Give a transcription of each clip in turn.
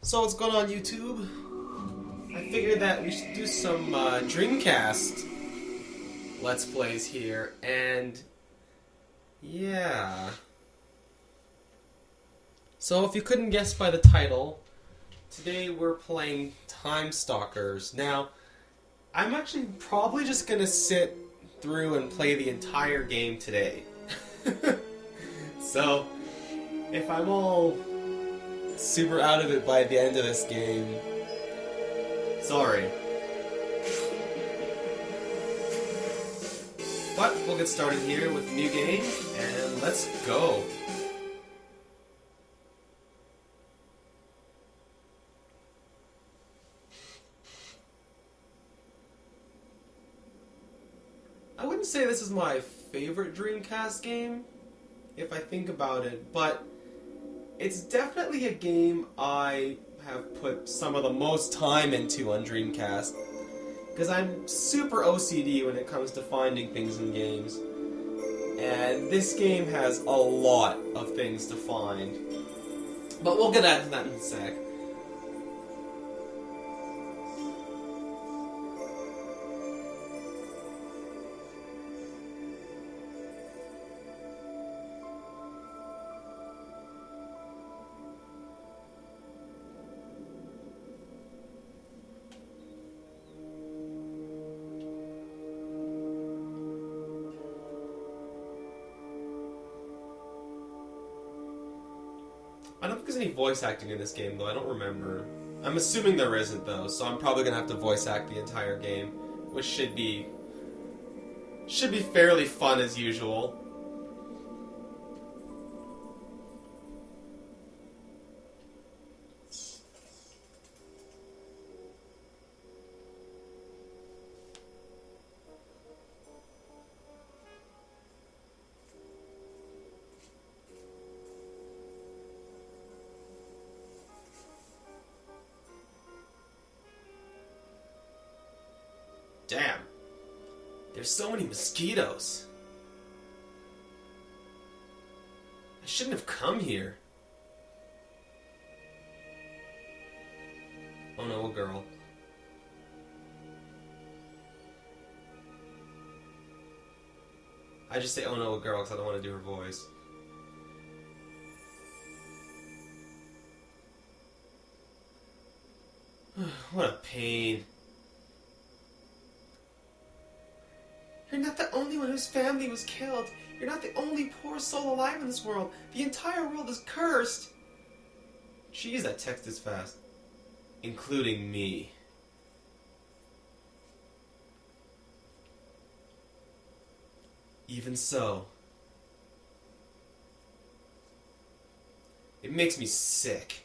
So what's going on, YouTube? I figured that we should do some Dreamcast Let's Plays here, and yeah. So if you couldn't guess by the title, today we're playing Timestalkers. Now, I'm actually probably just gonna sit through and play the entire game today. So, if I'm all super out of it by the end of this game, sorry. But we'll get started here with new game, and let's go. I wouldn't say this is my favorite Dreamcast game, if I think about it, but it's definitely a game I have put some of the most time into on Dreamcast, because I'm super OCD when it comes to finding things in games, and this game has a lot of things to find. But we'll get into that in a sec. I don't think there's any voice acting in this game, though. I don't remember. I'm assuming there isn't, though, so I'm probably gonna have to voice act the entire game, which should be fairly fun as usual. Damn. There's so many mosquitoes. I shouldn't have come here. Oh no, a girl. I just say oh no, a girl, because I don't want to do her voice. What a pain. You're not the only one whose family was killed. You're not the only poor soul alive in this world. The entire world is cursed. Jeez, that text is fast. Including me. Even so, it makes me sick.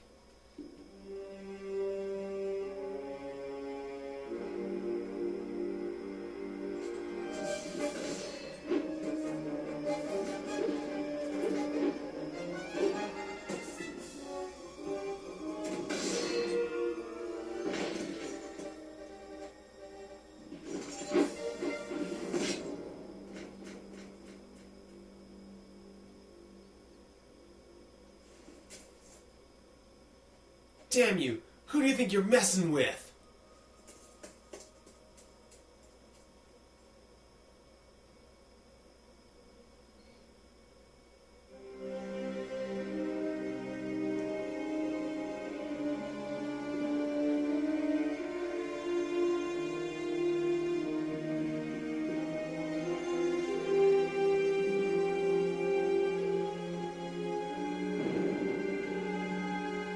Damn you! Who do you think you're messing with?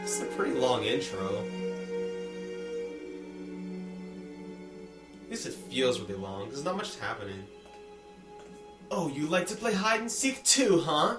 It's a pretty long intro. At least it feels really long. There's not much happening. Oh, you like to play hide and seek too, huh?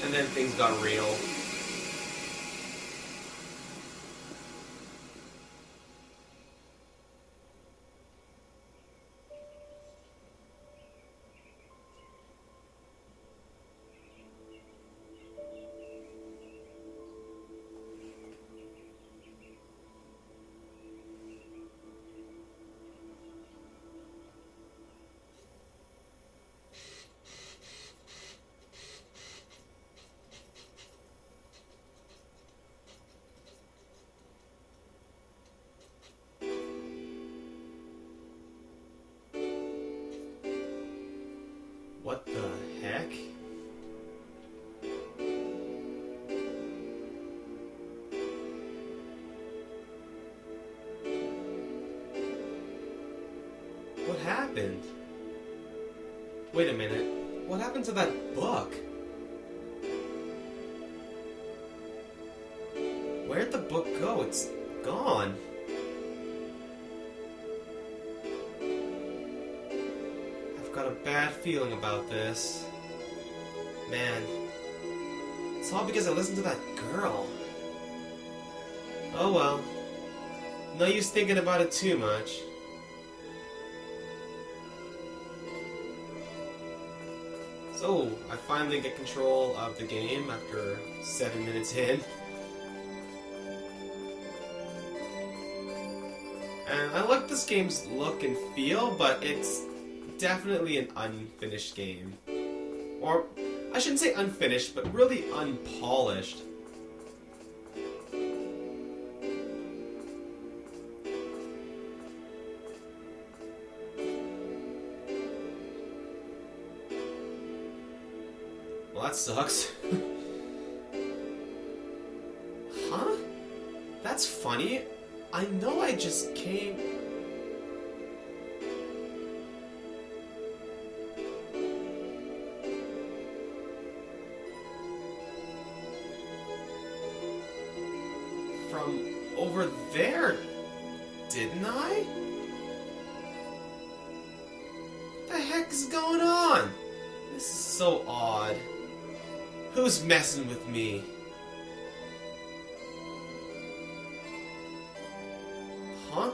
And then things got real. What the heck? What happened? Wait a minute. What happened to that book? Where'd the book go? It's gone. I've got a bad feeling about this. Man. It's all because I listened to that girl. Oh well. No use thinking about it too much. So, I finally get control of the game after 7 minutes in. And I like this game's look and feel, but it's definitely an unfinished game. Or, I shouldn't say unfinished, but really unpolished. Well, that sucks. Huh? That's funny. I know I just came... from over there, didn't I? What the heck is going on? This is so odd. Who's messing with me? Huh?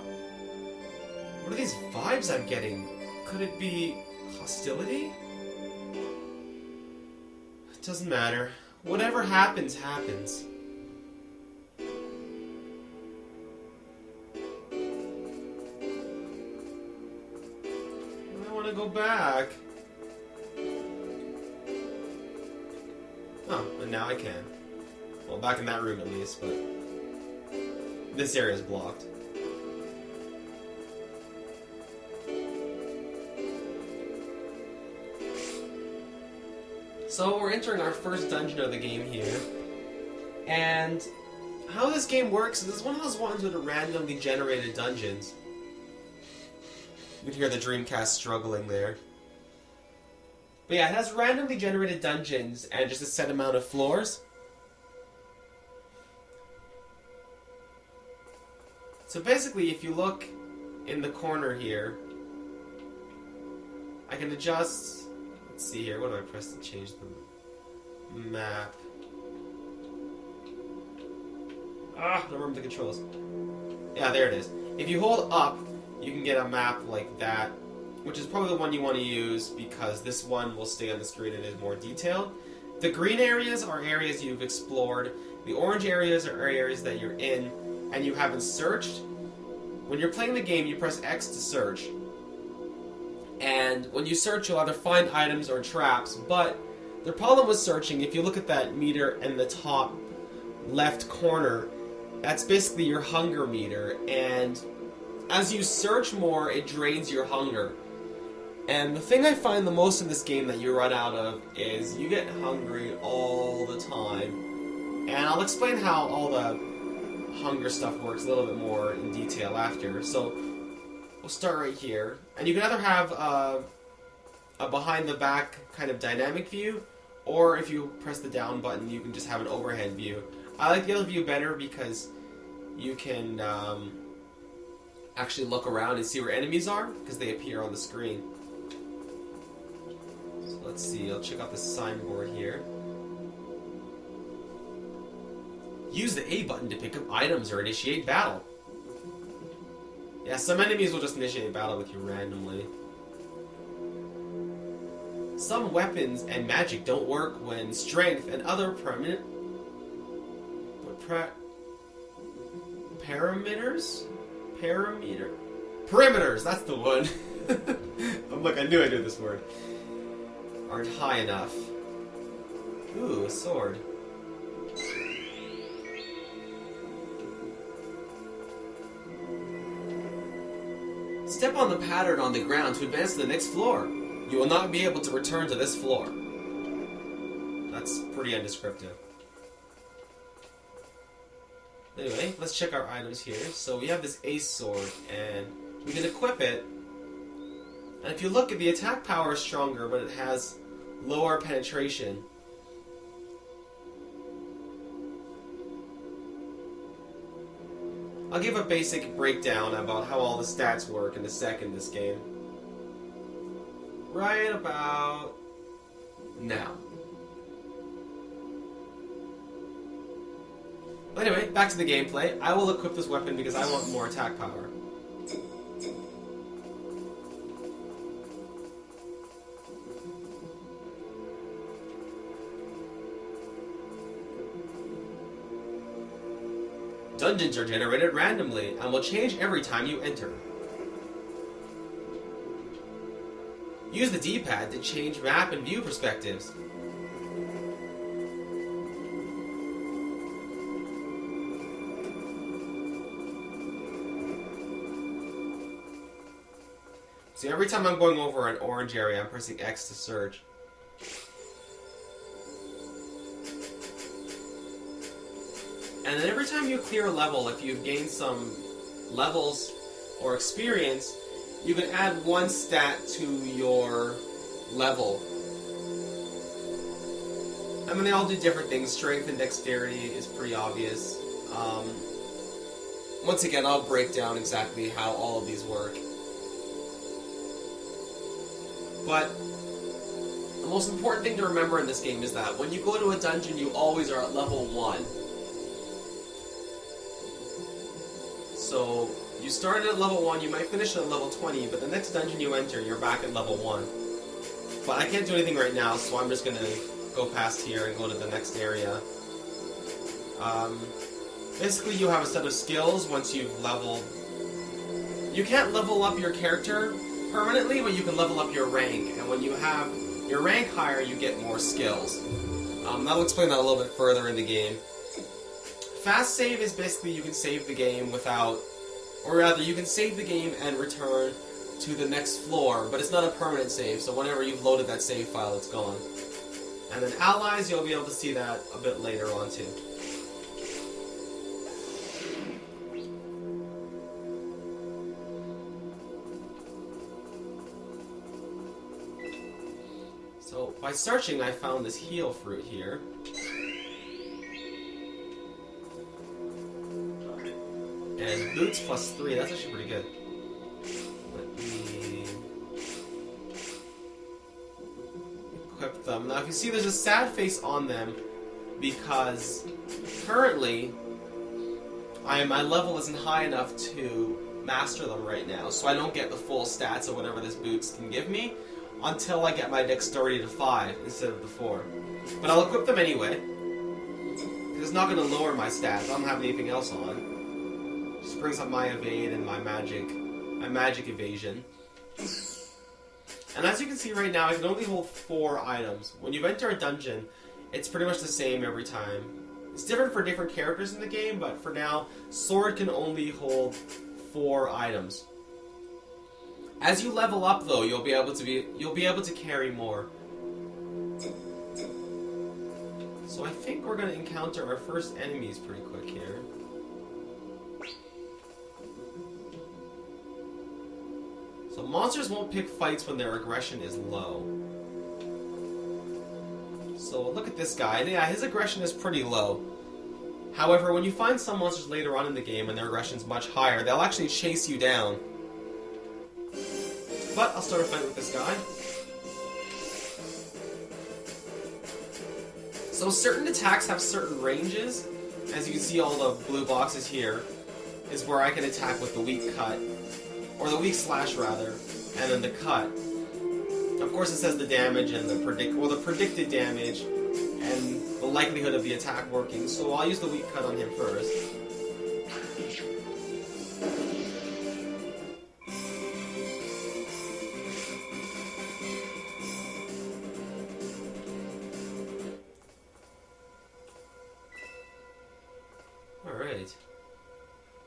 What are these vibes I'm getting? Could it be hostility? It doesn't matter. Whatever happens, happens. I want to go back. Oh, and now I can. Well, back in that room at least, but this area is blocked. So we're entering our first dungeon of the game here, and how this game works is it's one of those ones with randomly generated dungeons. You can hear the Dreamcast struggling there. But yeah, it has randomly generated dungeons and just a set amount of floors. So basically, if you look in the corner here, I can adjust... Let's see here, what do I press to change the map? I don't remember the controls. Yeah, there it is. If you hold up, you can get a map like that, which is probably the one you want to use because this one will stay on the screen and is more detailed. The green areas are areas you've explored. The orange areas are areas that you're in and you haven't searched. When you're playing the game, you press X to search. And when you search, you'll either find items or traps, but the problem with searching, if you look at that meter in the top left corner, that's basically your hunger meter, and as you search more, it drains your hunger. And the thing I find the most in this game that you run out of is you get hungry all the time. And I'll explain how all the hunger stuff works a little bit more in detail after. So we'll start right here. And you can either have a behind-the-back kind of dynamic view, or if you press the down button, you can just have an overhead view. I like the other view better because you can actually look around and see where enemies are, because they appear on the screen. So let's see, I'll check out the signboard here. Use the A button to pick up items or initiate battle. Yeah, some enemies will just initiate battle with you randomly. Some weapons and magic don't work when strength and other perimeters, that's the one. Look, I knew I knew this word. Aren't high enough. Ooh, a sword. Step on the pattern on the ground to advance to the next floor. You will not be able to return to this floor. That's pretty undescriptive. Anyway, let's check our items here. So we have this ace sword, and we can equip it. And if you look at the attack power is stronger, but it has lower penetration. I'll give a basic breakdown about how all the stats work in a sec in this game. Right about now. Anyway, back to the gameplay. I will equip this weapon because I want more attack power. Dungeons are generated randomly and will change every time you enter. Use the D-pad to change map and view perspectives. See, every time I'm going over an orange area, I'm pressing X to search. And then every time you clear a level, if you've gained some levels or experience, you can add one stat to your level. I mean, they all do different things. Strength and dexterity is pretty obvious. Once again, I'll break down exactly how all of these work. But the most important thing to remember in this game is that when you go to a dungeon, you always are at level 1. So, you started at level 1, you might finish at level 20, but the next dungeon you enter, you're back at level 1. But I can't do anything right now, so I'm just going to go past here and go to the next area. Basically, you have a set of skills once you've leveled... You can't level up your character permanently, but you can level up your rank, and when you have your rank higher, you get more skills. I'll explain that a little bit further in the game. Fast save is basically you can save the game without... Or rather, you can save the game and return to the next floor, but it's not a permanent save, so whenever you've loaded that save file, it's gone. And then allies, you'll be able to see that a bit later on too. So, by searching, I found this heal fruit here. And boots plus 3, that's actually pretty good. Let me equip them. Now if you see there's a sad face on them because currently my level isn't high enough to master them right now, so I don't get the full stats of whatever this boots can give me until I get my dexterity to 5 instead of the 4. But I'll equip them anyway. It's not going to lower my stats, I don't have anything else on. Just brings up my evade and my magic evasion. And as you can see right now, I can only hold 4 items. When you enter a dungeon, it's pretty much the same every time. It's different for different characters in the game, but for now, sword can only hold 4 items. As you level up, though, you'll be able to carry more. So I think we're going to encounter our first enemies pretty quick here. So monsters won't pick fights when their aggression is low. So look at this guy. Yeah, his aggression is pretty low. However, when you find some monsters later on in the game and their aggression is much higher, they'll actually chase you down. But I'll start a fight with this guy. So certain attacks have certain ranges, as you can see, all the blue boxes here is where I can attack with the weak cut, or the weak slash rather, and then the cut. Of course, it says the damage and the predicted damage and the likelihood of the attack working. So I'll use the weak cut on him first. Alright,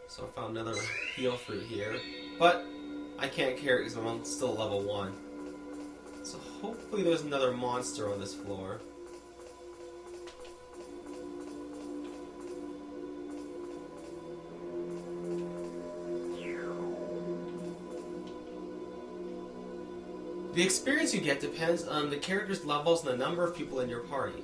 so I found another heal fruit here, but I can't carry it because I'm still level 1. So hopefully there's another monster on this floor. The experience you get depends on the character's levels and the number of people in your party.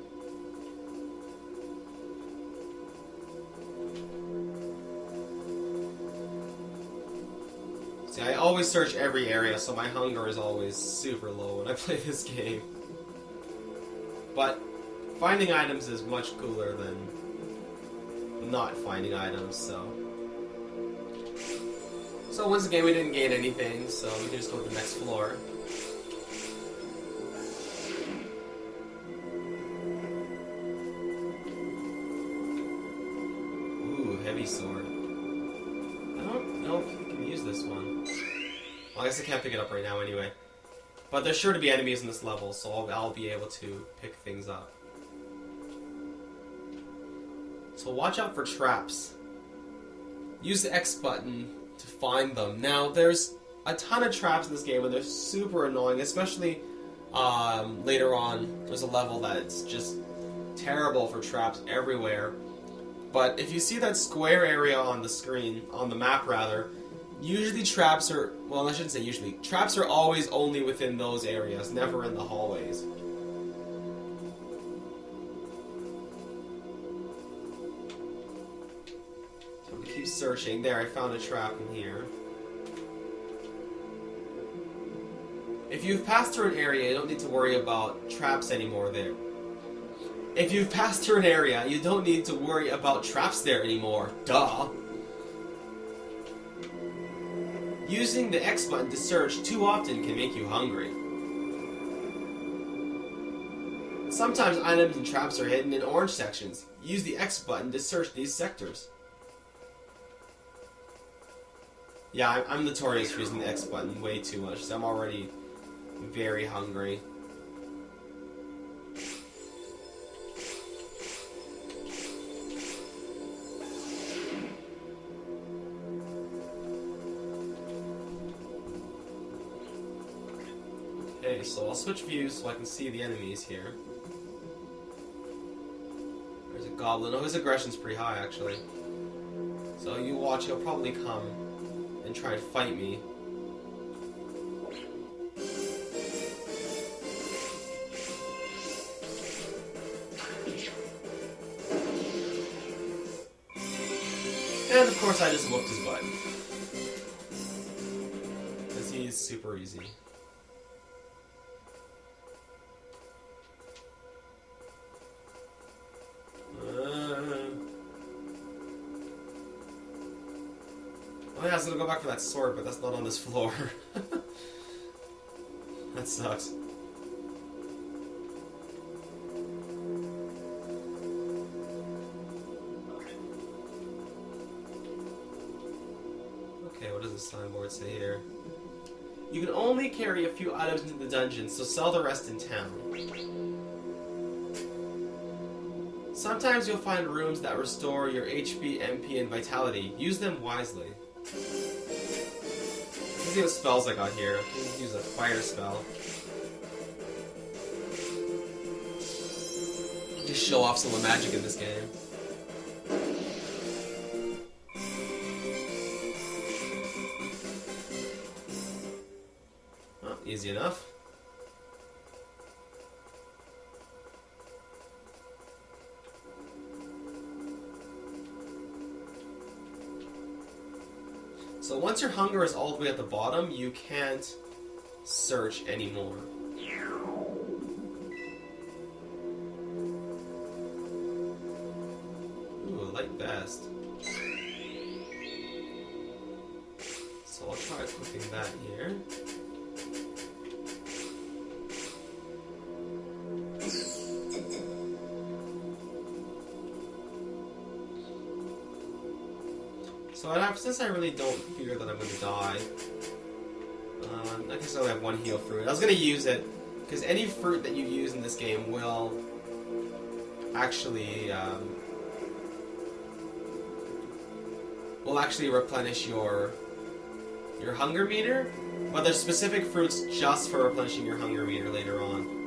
See, I always search every area, so my hunger is always super low when I play this game. But finding items is much cooler than not finding items, so... So once again, we didn't gain anything, so we can just go to the next floor. Ooh, heavy sword. I don't know if you can use this one. Well, I guess I can't pick it up right now anyway. But there's sure to be enemies in this level, so I'll be able to pick things up. So watch out for traps. Use the X button to find them. Now, there's a ton of traps in this game, and they're super annoying, especially later on. There's a level that's just terrible for traps everywhere. But if you see that square area on the screen, on the map rather, usually traps are, well, I shouldn't say usually, traps are always only within those areas, never in the hallways. So we keep searching. There, I found a trap in here. If you've passed through an area, you don't need to worry about traps anymore there. If you've passed through an area, you don't need to worry about traps there anymore. Duh! Using the X button to search too often can make you hungry. Sometimes items and traps are hidden in orange sections. Use the X button to search these sectors. Yeah, I'm notorious for using the X button way too much, so I'm already very hungry. Okay, so I'll switch views so I can see the enemies here. There's a goblin. Oh, his aggression's pretty high, actually. So you watch, he'll probably come and try and fight me. And of course I just whooped his butt. Because he's super easy. Oh yeah, I was gonna go back for that sword, but that's not on this floor. That sucks. Okay, what does the signboard say here? You can only carry a few items into the dungeon, so sell the rest in town. Sometimes you'll find rooms that restore your HP, MP, and vitality. Use them wisely. Let's see what spells I got here. I can use a fire spell. Just show off some of the magic in this game. Oh, easy enough. So once your hunger is all the way at the bottom, you can't search anymore. Ooh, a light chest. So I'll try equipping that here. So since I really don't fear that I'm going to die, I guess I only have one heal fruit. I was going to use it, because any fruit that you use in this game will actually replenish your hunger meter, but there's specific fruits just for replenishing your hunger meter later on.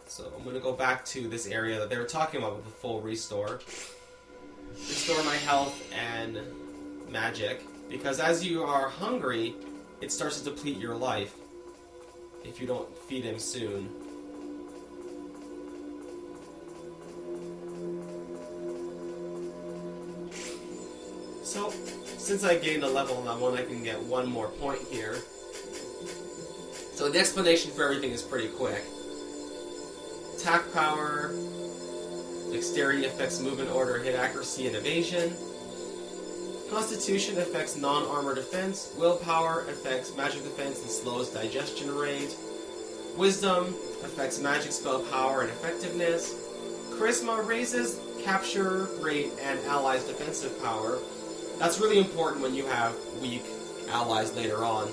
So I'm going to go back to this area that they were talking about with the full restore. Restore my health and magic, because as you are hungry, it starts to deplete your life if you don't feed him soon. So, since I gained a level on that one, I can get one more point here. So the explanation for everything is pretty quick. Attack power, dexterity affects movement, order, hit accuracy, and evasion. Constitution affects non-armor defense. Willpower affects magic defense and slows digestion rate. Wisdom affects magic spell power and effectiveness. Charisma raises capture rate and allies' defensive power. That's really important when you have weak allies later on.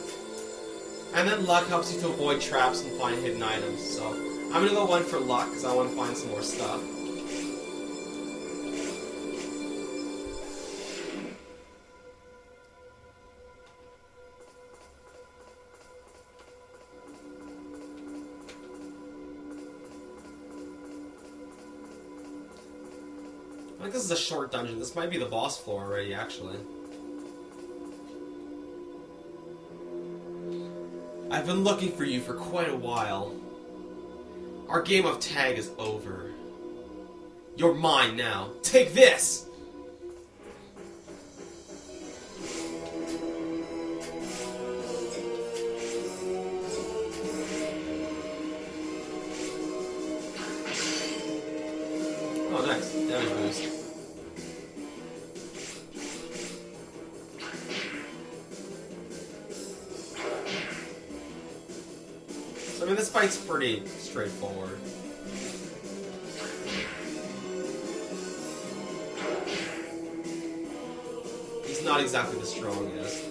And then luck helps you to avoid traps and find hidden items. So I'm going to go one for luck because I want to find some more stuff. I think this is a short dungeon. This might be the boss floor already, actually. I've been looking for you for quite a while. Our game of tag is over. You're mine now. Take this! Oh, nice. Damage boost. So, I mean, this fight's pretty straightforward. He's not exactly the strongest.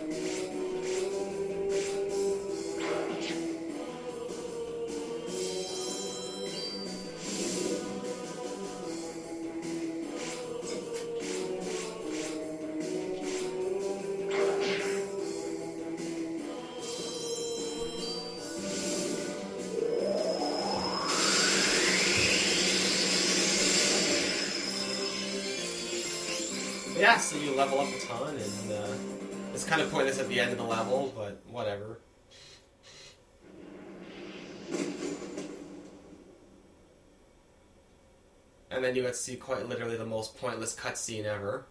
Yeah, so you level up a ton, and it's kind of pointless at the end of the level, but whatever. And then you get to see quite literally the most pointless cutscene ever.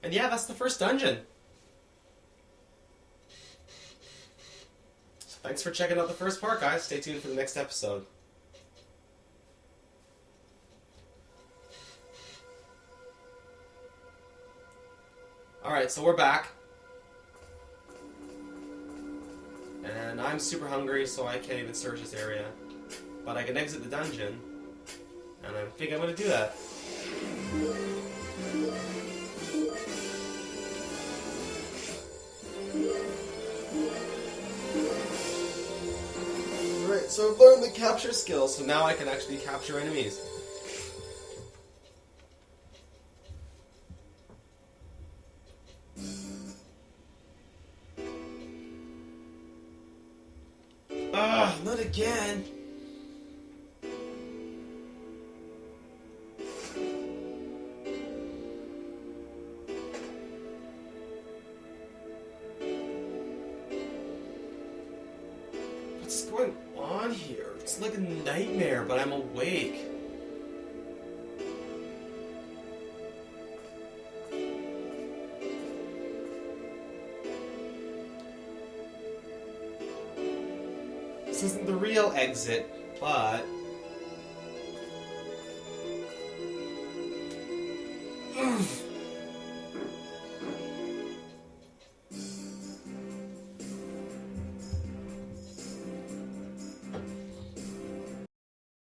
And yeah, that's the first dungeon. Thanks for checking out the first part, guys. Stay tuned for the next episode. Alright, so we're back. And I'm super hungry, so I can't even search this area. But I can exit the dungeon. And I think I'm going to do that. Alright, so I've learned the capture skill, so now I can actually capture enemies. Ugh, not again! What's going on here? It's like a nightmare, but I'm awake. real exit, but...